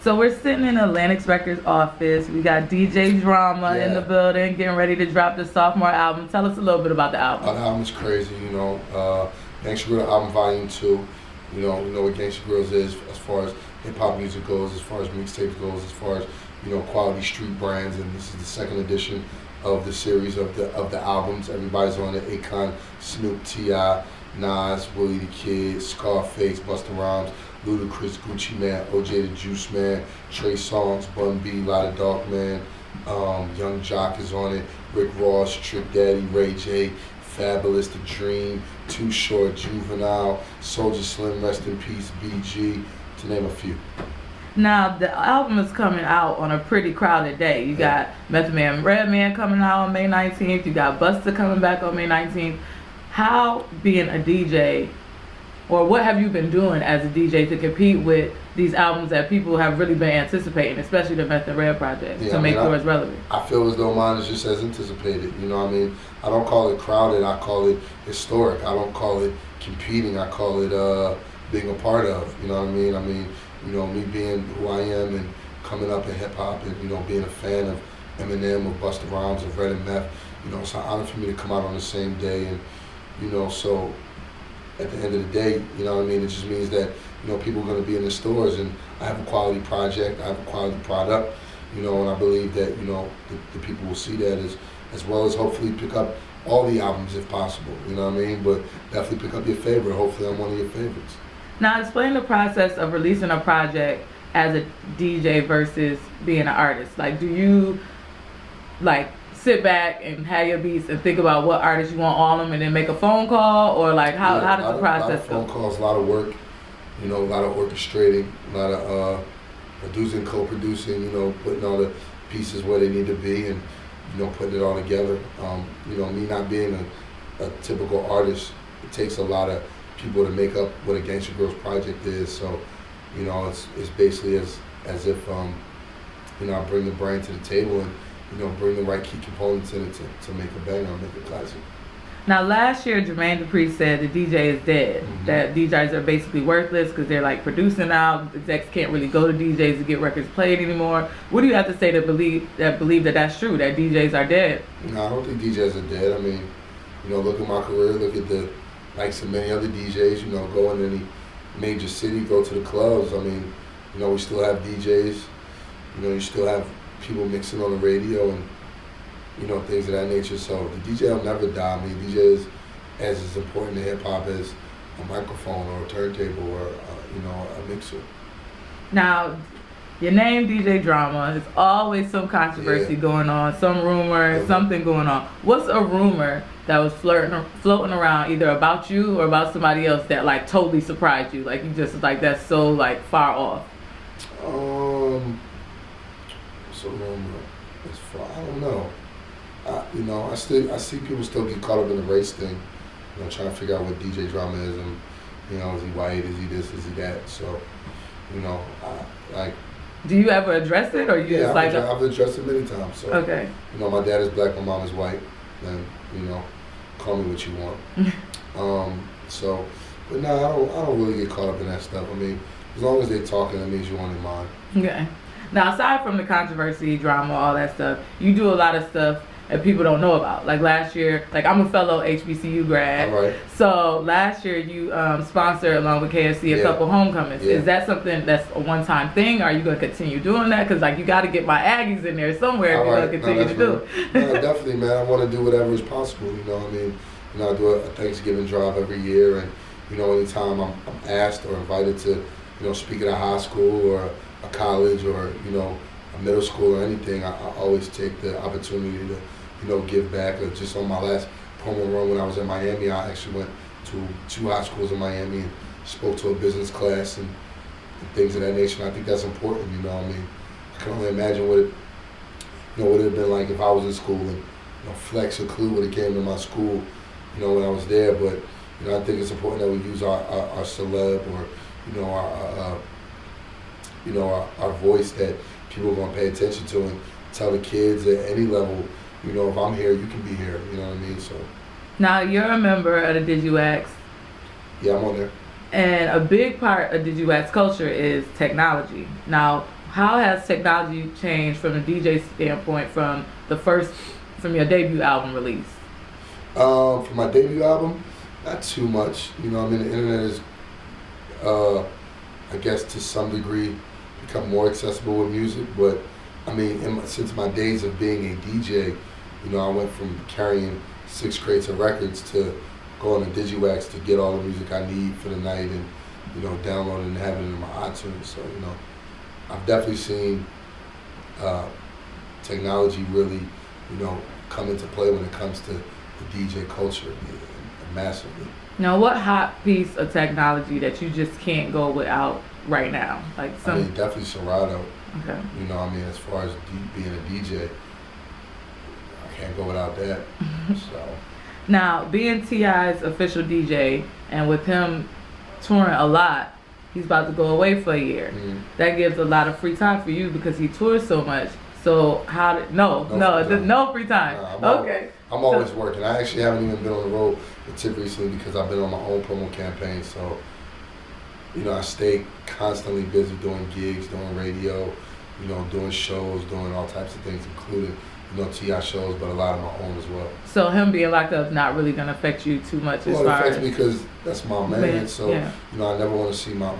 So we're sitting in Atlantic Records office. We got DJ Drama in the building, getting ready to drop the sophomore album. Tell us a little bit about the album. The album's crazy, you know. Gangsta Grillz album Volume 2. You know what Gangsta Grillz is as far as hip hop music goes, as far as mixtapes goes, as far as quality street brands. And this is the second edition of the series of the albums. Everybody's on it: Akon, Snoop, T.I., Nas, Willie the Kid, Scarface, Busta Rhymes, Ludacris, Gucci Man, OJ the Juice Man, Trey Songz, Bun B, Lotta Dark Man, Young Jock is on it, Rick Ross, Trick Daddy, Ray J, Fabulous, The Dream, Too Short, Juvenile, Soulja Slim, Rest in Peace, BG, to name a few. Now, the album is coming out on a pretty crowded day. You got Method Man, Redman coming out on May 19th. You got Busta coming back on May 19th. How, being a DJ, or what have you been doing as a DJ to compete with these albums that people have really been anticipating, especially the Method Red project, to make yours relevant? I feel as though mine is just as anticipated. You know what I mean? I don't call it crowded. I call it historic. I don't call it competing. I call it being a part of. You know what I mean? I mean, me being who I am and coming up in hip hop and being a fan of Eminem, of Busta Rhymes, of Red and Meth. It's an honor for me to come out on the same day, and so at the end of the day, it just means that people are going to be in the stores, and I have a quality project, I have a quality product, and I believe that the people will see that as well as hopefully pick up all the albums if possible. You know what I mean? But definitely pick up your favorite. Hopefully, I'm one of your favorites. Now, explain the process of releasing a project as a DJ versus being an artist. Like, do you sit back and have your beats and think about what artists you want on them and then make a phone call, or how does the process go? A lot of phone calls, a lot of work, a lot of orchestrating, a lot of producing, co-producing, putting all the pieces where they need to be, and putting it all together. Me not being a typical artist, it takes a lot of people to make up what a Gangsta Grillz project is. So it's basically as if I bring the brain to the table and bring the right key components in it to make a banger, make a classic. Now, last year, Jermaine Dupri said the DJ is dead. That DJs are basically worthless because they're producing now. Execs can't really go to DJs to get records played anymore. What do you have to say to believe that that's true, that DJs are dead? No, I don't think DJs are dead. I mean, look at my career, look at the likes of many other DJs. Go in any major city, go to the clubs. I mean, we still have DJs. You still have people mixing on the radio and things of that nature. So the DJ will never die. I mean, DJ is as important to hip hop as a microphone or a turntable or a mixer. Now, your name DJ Drama, there's always some controversy going on, some rumor, something going on. What's a rumor that was floating around either about you or about somebody else that totally surprised you? You just that's so far off. So as far, I don't know. I see people still get caught up in the race thing. Trying to figure out what DJ Drama is, and is he white? Is he this? Is he that? So, Do you ever address it, or you just I've addressed it many times. So, okay. My dad is black, my mom is white. Then call me what you want. But no, I don't really get caught up in that stuff. I mean, as long as they're talking, that means you're on their mind. Okay. Now, aside from the controversy, drama, all that stuff, you do a lot of stuff that people don't know about. Last year, I'm a fellow HBCU grad. All right. So last year you sponsored, along with KFC, a couple homecomings. Is that something that's a one-time thing? Or are you going to continue doing that? Because you got to get my Aggies in there somewhere if you're going to continue to do it. No, definitely, man. I want to do whatever is possible. I mean, I do a Thanksgiving drive every year, and anytime I'm asked or invited to speak at a high school or a college or a middle school or anything, I always take the opportunity to give back. Or just on my last promo run when I was in Miami, I actually went to 2 high schools in Miami and spoke to a business class and things of that nature. And I think that's important. I mean, I can only imagine what it would have been like if I was in school and Flex or Clue would have came to my school when I was there. But I think it's important that we use our celeb or our voice that people are going to pay attention to, and tell the kids at any level, if I'm here, you can be here. You know what I mean? So. Now, you're a member of the Digiwaxx. Yeah, I'm on there. And a big part of Digiwaxx culture is technology. Now, how has technology changed from the DJ standpoint from your debut album release? For my debut album, not too much. You know, I mean, the internet is, I guess to some degree, become more accessible with music. But I mean, since my days of being a DJ, you know, I went from carrying 6 crates of records to going to Digiwaxx to get all the music I need for the night, and you know, downloading and having it in my iTunes. So you know, I've definitely seen technology really, you know, come into play when it comes to the DJ culture massively. Now, what hot piece of technology that you just can't go without right now? Like I mean, definitely Serato. Okay. You know, I mean, as far as being a DJ, I can't go without that. So. Now, being T.I.'s official DJ, and with him touring a lot, he's about to go away for a year. Mm-hmm. That gives a lot of free time for you because he tours so much. So no free time. Okay. I'm always working. I actually haven't even been on the road with Tip recently because I've been on my own promo campaign. So, you know, I stay constantly busy doing gigs, doing radio, you know, doing shows, doing all types of things, including, you know, T.I. shows, but a lot of my own as well. So him being locked up is not really going to affect you too much as far as... Well, it affects me because that's my man. So, yeah. You know, I never want to see my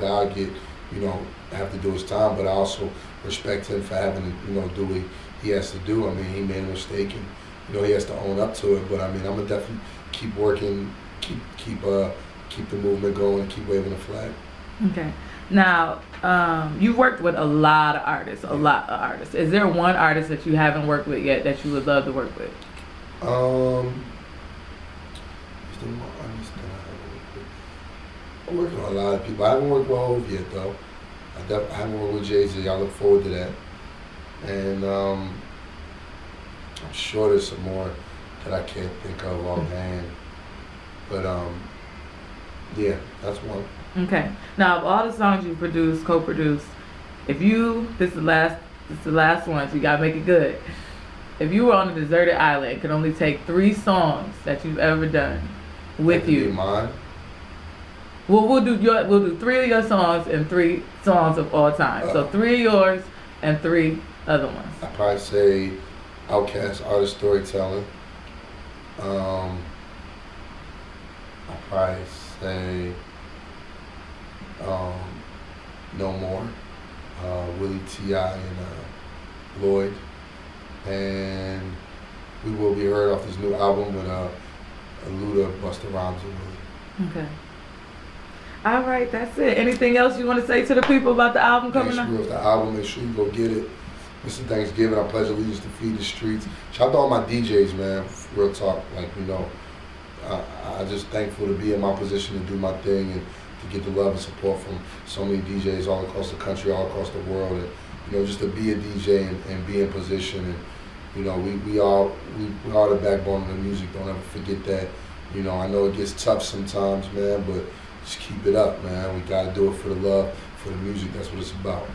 guy get, you know, have to do his time, but I also respect him for having to, you know, do what he has to do. I mean, he made a mistake and, you know, he has to own up to it. But I mean, I'm going to definitely keep working, keep the movement going, keep waving the flag. Okay. Now, you've worked with a lot of artists, Is there one artist that you haven't worked with yet that you would love to work with? Is there one artist that I haven't worked with? I'm working with a lot of people. I haven't worked with Hov yet, though. I haven't worked with Jay-Z. I look forward to that. And I'm sure there's some more that I can't think of offhand. But yeah, that's one. Okay. Now, of all the songs you produced, co-produced, this is the last one, so you gotta make it good. If you were on a deserted island and could only take 3 songs that you've ever done with you. Be mine. Well, we'll do 3 of your songs and 3 songs of all time. So 3 of yours and 3 other ones. I'd probably say Outkast, Art of Storytelling. I'd probably say No More, Willie T.I. and Lloyd. And We Will Be Heard off this new album with Luda, Busta Rhymes, and Willie. Okay. All right, that's it. Anything else you want to say to the people about the album coming up? The album, make sure you go get it. Mr. Thanksgiving, I pledge allegiance to feed the streets. Shout out to all my DJs, man. Real talk, like, you know, I'm just thankful to be in my position to do my thing and to get the love and support from so many DJs all across the country, all across the world, and you know, just to be a DJ and be in position. And you know, we are the backbone of the music. Don't ever forget that. You know, I know it gets tough sometimes, man, but just keep it up, man. We gotta do it for the love, for the music. That's what it's about.